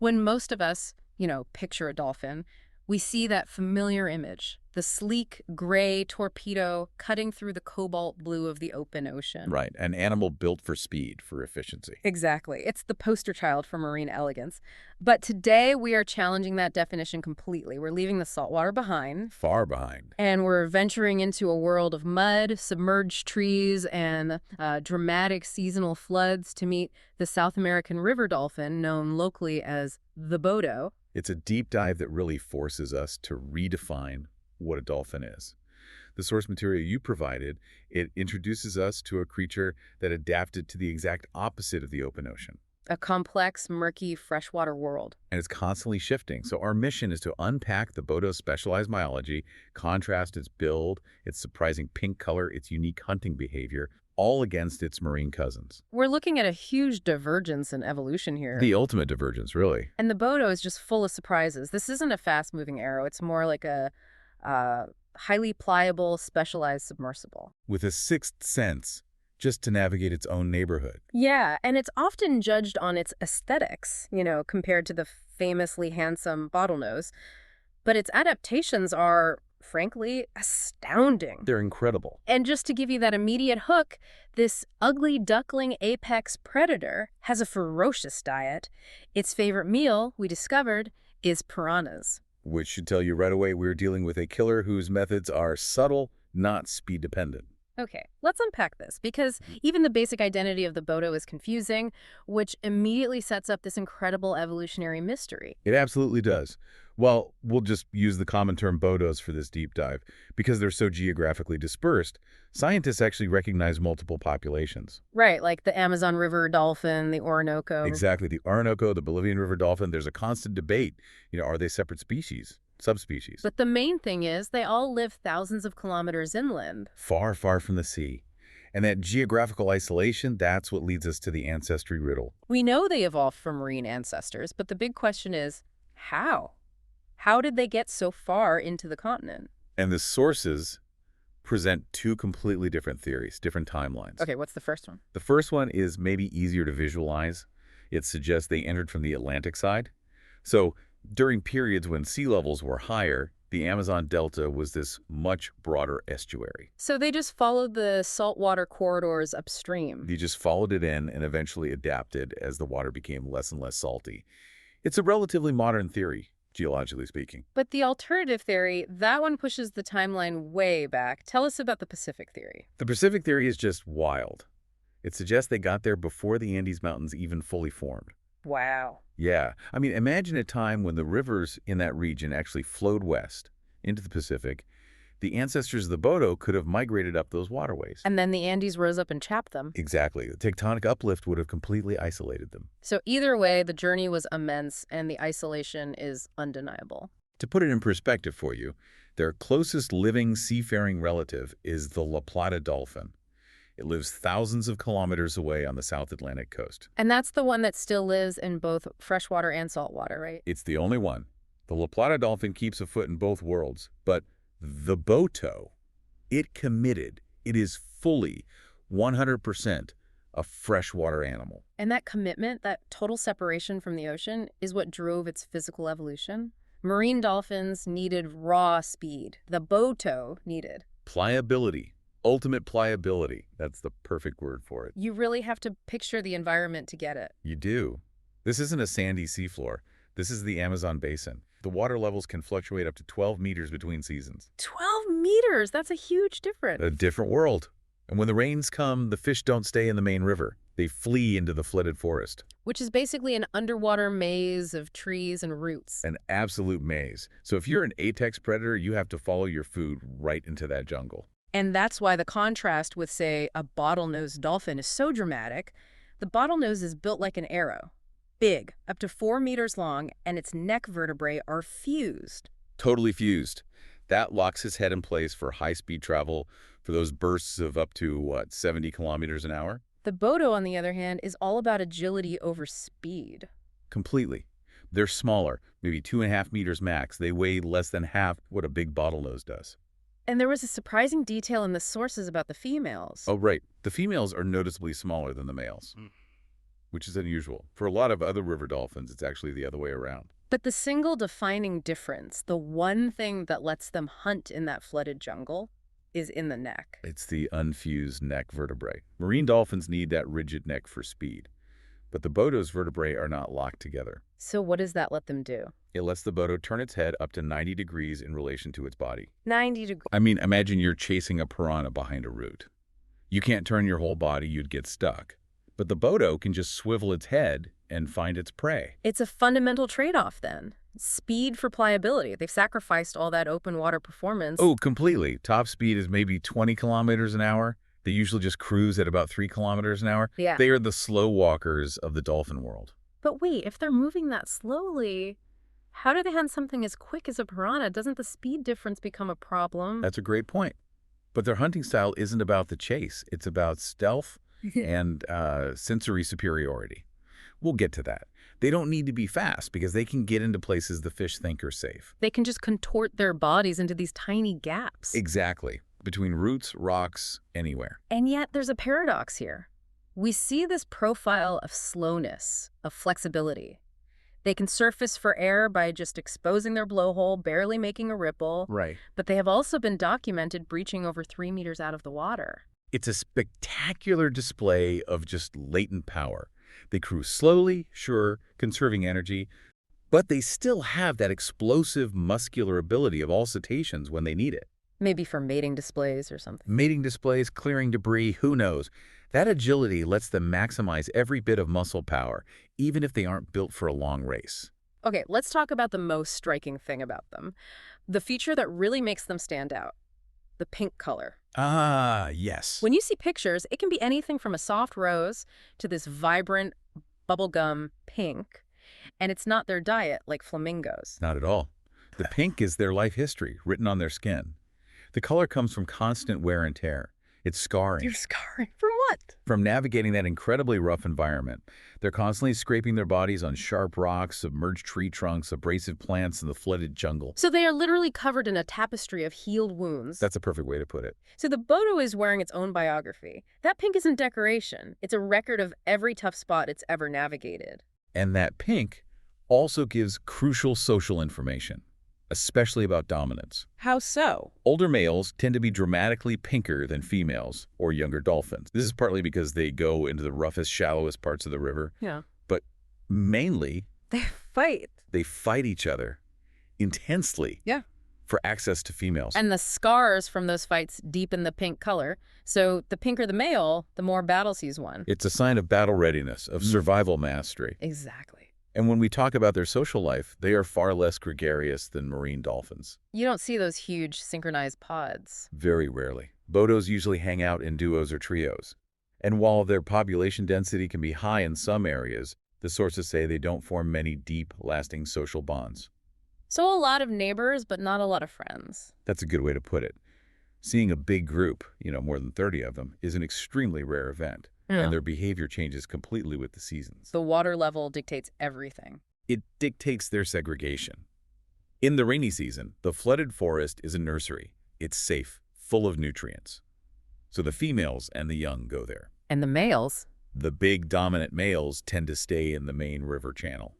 When most of us, picture a dolphin, we see that familiar image, the sleek gray torpedo cutting through the cobalt blue of the open ocean. Right, an animal built for speed, for efficiency. Exactly. It's the poster child for marine elegance. But today we are challenging that definition completely. We're leaving the saltwater behind. Far behind. And we're venturing into a world of mud, submerged trees, and dramatic seasonal floods to meet the South American river dolphin, known locally as the Bodo. It's a deep dive that really forces us to redefine what a dolphin is. The source material you provided, it introduces us to a creature that adapted to the exact opposite of the open ocean. A complex, murky, freshwater world. And it's constantly shifting. So our mission is to unpack the Bodo's specialized biology, contrast its build, its surprising pink color, its unique hunting behavior, all against its marine cousins. We're looking at a huge divergence in evolution here. The ultimate divergence, really. And the Bodo is just full of surprises. This isn't a fast-moving arrow. It's more like a highly pliable, specialized submersible. With a sixth sense, just to navigate its own neighborhood. Yeah, and it's often judged on its aesthetics, compared to the famously handsome bottlenose. But its adaptations are, frankly, astounding. They're incredible. And just to give you that immediate hook, this ugly duckling apex predator has a ferocious diet. Its favorite meal, we discovered, is piranhas. Which should tell you right away we're dealing with a killer whose methods are subtle, not speed-dependent. Okay, let's unpack this, because even the basic identity of the Bodo is confusing, which immediately sets up this incredible evolutionary mystery. It absolutely does. Well, we'll just use the common term Bodos for this deep dive. Because they're so geographically dispersed, scientists actually recognize multiple populations. Right, like the Amazon River dolphin, the Orinoco. Exactly. The Orinoco, the Bolivian River dolphin, there's a constant debate. Are they separate species? Subspecies? But the main thing is they all live thousands of kilometers inland. Far, far from the sea. And that geographical isolation, that's what leads us to the ancestry riddle. We know they evolved from marine ancestors, but the big question is, how? How did they get so far into the continent? And the sources present two completely different theories, different timelines. Okay, what's the first one? The first one is maybe easier to visualize. It suggests they entered from the Atlantic side. So during periods when sea levels were higher, the Amazon Delta was this much broader estuary. So they just followed the saltwater corridors upstream. They just followed it in and eventually adapted as the water became less and less salty. It's a relatively modern theory, geologically speaking. But the alternative theory, that one pushes the timeline way back. Tell us about the Pacific theory. The Pacific theory is just wild. It suggests they got there before the Andes Mountains even fully formed. Wow. Yeah. I mean, imagine a time when the rivers in that region actually flowed west into the Pacific. The ancestors of the Bodo could have migrated up those waterways. And then the Andes rose up and chapped them. Exactly. The tectonic uplift would have completely isolated them. So either way, the journey was immense and the isolation is undeniable. To put it in perspective for you, their closest living seafaring relative is the La Plata dolphin. It lives thousands of kilometers away on the South Atlantic coast. And that's the one that still lives in both freshwater and saltwater, right? It's the only one. The La Plata dolphin keeps a foot in both worlds, but the Boto, it committed. It is fully 100% a freshwater animal. And that commitment, that total separation from the ocean, is what drove its physical evolution. Marine dolphins needed raw speed. The Boto needed Pliability. Ultimate pliability. That's the perfect word for it. You really have to picture the environment to get it. You do. This isn't a sandy seafloor. This is the Amazon basin. The water levels can fluctuate up to 12 meters between seasons. 12 meters! That's a huge difference. A different world. And when the rains come, the fish don't stay in the main river. They flee into the flooded forest. Which is basically an underwater maze of trees and roots. An absolute maze. So if you're an apex predator, you have to follow your food right into that jungle. And that's why the contrast with, say, a bottlenose dolphin is so dramatic. The bottlenose is built like an arrow. Big, up to 4 meters long, and its neck vertebrae are fused. Totally fused. That locks his head in place for high-speed travel, for those bursts of up to, 70 kilometers an hour? The Bodo, on the other hand, is all about agility over speed. Completely. They're smaller, maybe 2.5 meters max. They weigh less than half what a big bottlenose does. And there was a surprising detail in the sources about the females. Oh, right. The females are noticeably smaller than the males. which is unusual. For a lot of other river dolphins, it's actually the other way around. But the single defining difference, the one thing that lets them hunt in that flooded jungle, is in the neck. It's the unfused neck vertebrae. Marine dolphins need that rigid neck for speed, but the Bodo's vertebrae are not locked together. So what does that let them do? It lets the Bodo turn its head up to 90 degrees in relation to its body. 90 degrees. I mean, imagine you're chasing a piranha behind a root. You can't turn your whole body, you'd get stuck. But the Bodo can just swivel its head and find its prey. It's a fundamental trade-off then. Speed for pliability. They've sacrificed all that open water performance. Oh, completely. Top speed is maybe 20 kilometers an hour. They usually just cruise at about 3 kilometers an hour. Yeah. They are the slow walkers of the dolphin world. But wait, if they're moving that slowly, how do they hunt something as quick as a piranha? Doesn't the speed difference become a problem? That's a great point. But their hunting style isn't about the chase. It's about stealth and sensory superiority. We'll get to that. They don't need to be fast because they can get into places the fish think are safe. They can just contort their bodies into these tiny gaps. Exactly. Between roots, rocks, anywhere. And yet there's a paradox here. We see this profile of slowness, of flexibility. They can surface for air by just exposing their blowhole, barely making a ripple. Right. But they have also been documented breaching over 3 meters out of the water. It's a spectacular display of just latent power. They cruise slowly, sure, conserving energy, but they still have that explosive muscular ability of all cetaceans when they need it. Maybe for mating displays or something. Mating displays, clearing debris, who knows? That agility lets them maximize every bit of muscle power, even if they aren't built for a long race. Okay, let's talk about the most striking thing about them. The feature that really makes them stand out. The pink color. Ah, yes. When you see pictures, it can be anything from a soft rose to this vibrant bubblegum pink. And it's not their diet like flamingos. Not at all. The pink is their life history, written on their skin. The color comes from constant wear and tear. It's scarring. You're scarring from what? From navigating that incredibly rough environment. They're constantly scraping their bodies on sharp rocks, submerged tree trunks, abrasive plants, and the flooded jungle. So they are literally covered in a tapestry of healed wounds. That's a perfect way to put it. So the Bodo is wearing its own biography. That pink isn't decoration. It's a record of every tough spot it's ever navigated. And that pink also gives crucial social information, especially about dominance. How so? Older males tend to be dramatically pinker than females or younger dolphins. This is partly because they go into the roughest, shallowest parts of the river. Yeah. But mainly, They fight. they fight each other intensely. Yeah. For access to females. And the scars from those fights deepen the pink color. So the pinker the male, the more battles he's won. It's a sign of battle readiness, of survival mastery. Exactly. And when we talk about their social life, they are far less gregarious than marine dolphins. You don't see those huge synchronized pods. Very rarely. Bodos usually hang out in duos or trios. And while their population density can be high in some areas, the sources say they don't form many deep, lasting social bonds. So a lot of neighbors, but not a lot of friends. That's a good way to put it. Seeing a big group, more than 30 of them, is an extremely rare event. Yeah. And their behavior changes completely with the seasons. The water level dictates everything. It dictates their segregation. In the rainy season, the flooded forest is a nursery. It's safe, full of nutrients. So the females and the young go there. And the males? The big dominant males tend to stay in the main river channel.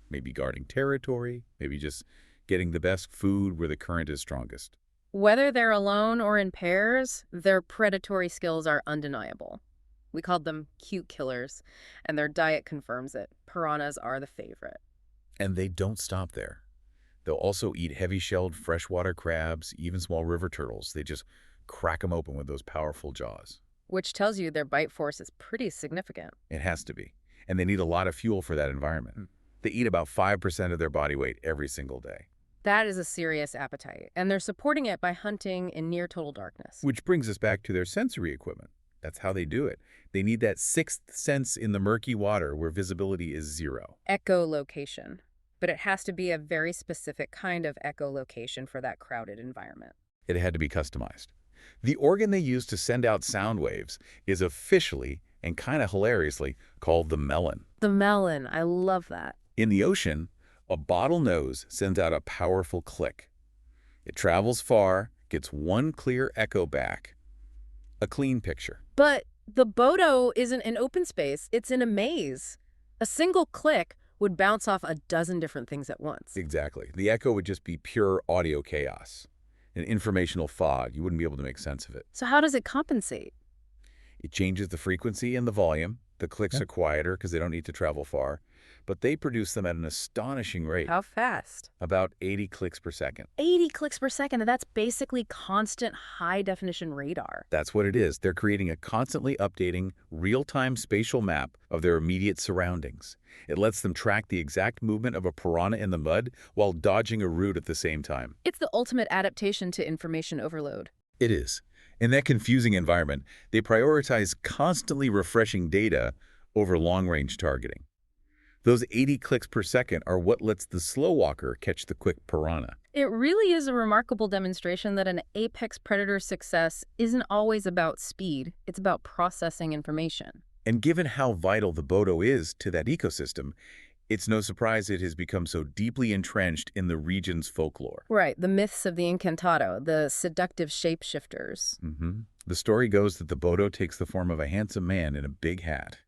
Maybe guarding territory, maybe just getting the best food where the current is strongest. Whether they're alone or in pairs, their predatory skills are undeniable. We called them cute killers, and their diet confirms it. Piranhas are the favorite. And they don't stop there. They'll also eat heavy-shelled freshwater crabs, even small river turtles. They just crack them open with those powerful jaws. Which tells you their bite force is pretty significant. It has to be. And they need a lot of fuel for that environment. They eat about 5% of their body weight every single day. That is a serious appetite, and they're supporting it by hunting in near total darkness. Which brings us back to their sensory equipment. That's how they do it. They need that sixth sense in the murky water where visibility is zero. Echolocation. But it has to be a very specific kind of echolocation for that crowded environment. It had to be customized. The organ they use to send out sound waves is officially, and kind of hilariously, called the melon. The melon. I love that. In the ocean, a bottlenose sends out a powerful click. It travels far, gets one clear echo back. A clean picture. But the Bodo isn't an open space. It's in a maze. A single click would bounce off a dozen different things at once. Exactly. The echo would just be pure audio chaos, an informational fog. You wouldn't be able to make sense of it. So how does it compensate? It changes the frequency and the volume. The clicks are quieter because they don't need to travel far, but they produce them at an astonishing rate, How fast? about 80 clicks per second. 80 clicks per second, and that's basically constant high-definition radar. That's what it is. They're creating a constantly updating, real-time spatial map of their immediate surroundings. It lets them track the exact movement of a piranha in the mud while dodging a route at the same time. It's the ultimate adaptation to information overload. It is. In that confusing environment, they prioritize constantly refreshing data over long-range targeting. Those 80 clicks per second are what lets the slow walker catch the quick piranha. It really is a remarkable demonstration that an apex predator's success isn't always about speed, it's about processing information. And given how vital the Bodo is to that ecosystem, it's no surprise it has become so deeply entrenched in the region's folklore. Right, the myths of the Encantado, the seductive shapeshifters. The story goes that the Bodo takes the form of a handsome man in a big hat.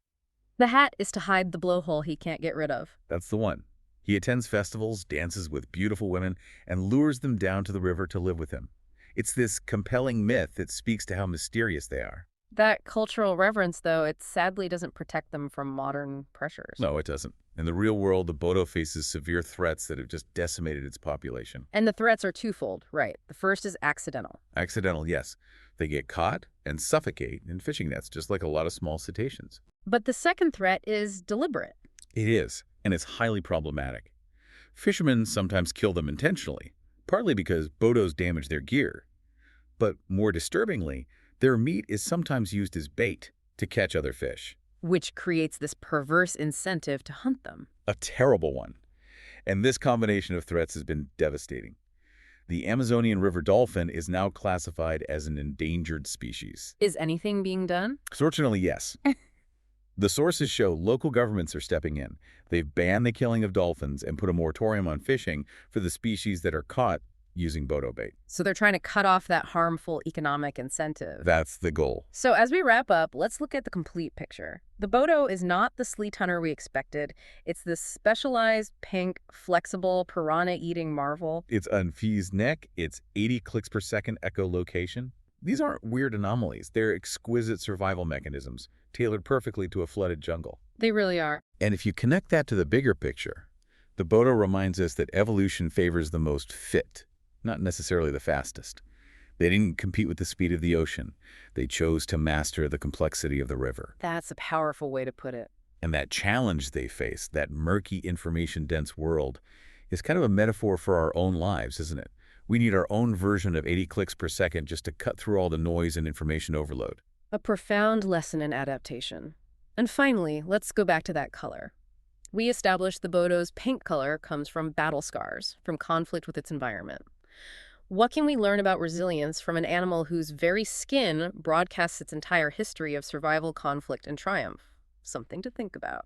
The hat is to hide the blowhole he can't get rid of. That's the one. He attends festivals, dances with beautiful women, and lures them down to the river to live with him. It's this compelling myth that speaks to how mysterious they are. That cultural reverence, though, it sadly doesn't protect them from modern pressures. No, it doesn't. In the real world, the Bodo faces severe threats that have just decimated its population. And the threats are twofold, right? The first is accidental. Accidental, yes. They get caught and suffocate in fishing nets, just like a lot of small cetaceans. But the second threat is deliberate. It is, and it's highly problematic. Fishermen sometimes kill them intentionally, partly because Bodos damage their gear. But more disturbingly, their meat is sometimes used as bait to catch other fish. Which creates this perverse incentive to hunt them. A terrible one. And this combination of threats has been devastating. The Amazonian river dolphin is now classified as an endangered species. Is anything being done? Fortunately, yes. The sources show local governments are stepping in. They've banned the killing of dolphins and put a moratorium on fishing for the species that are caught using Bodo bait. So they're trying to cut off that harmful economic incentive. That's the goal. So as we wrap up, let's look at the complete picture. The Bodo is not the sleet hunter we expected. It's this specialized, pink, flexible, piranha-eating marvel. Its unfused neck, its 80 clicks per second echolocation. These aren't weird anomalies. They're exquisite survival mechanisms, tailored perfectly to a flooded jungle. They really are. And if you connect that to the bigger picture, the Bodo reminds us that evolution favors the most fit, not necessarily the fastest. They didn't compete with the speed of the ocean. They chose to master the complexity of the river. That's a powerful way to put it. And that challenge they face, that murky, information-dense world, is kind of a metaphor for our own lives, isn't it? We need our own version of 80 clicks per second just to cut through all the noise and information overload. A profound lesson in adaptation. And finally, let's go back to that color. We established the Bodo's pink color comes from battle scars, from conflict with its environment. What can we learn about resilience from an animal whose very skin broadcasts its entire history of survival, conflict, and triumph? Something to think about.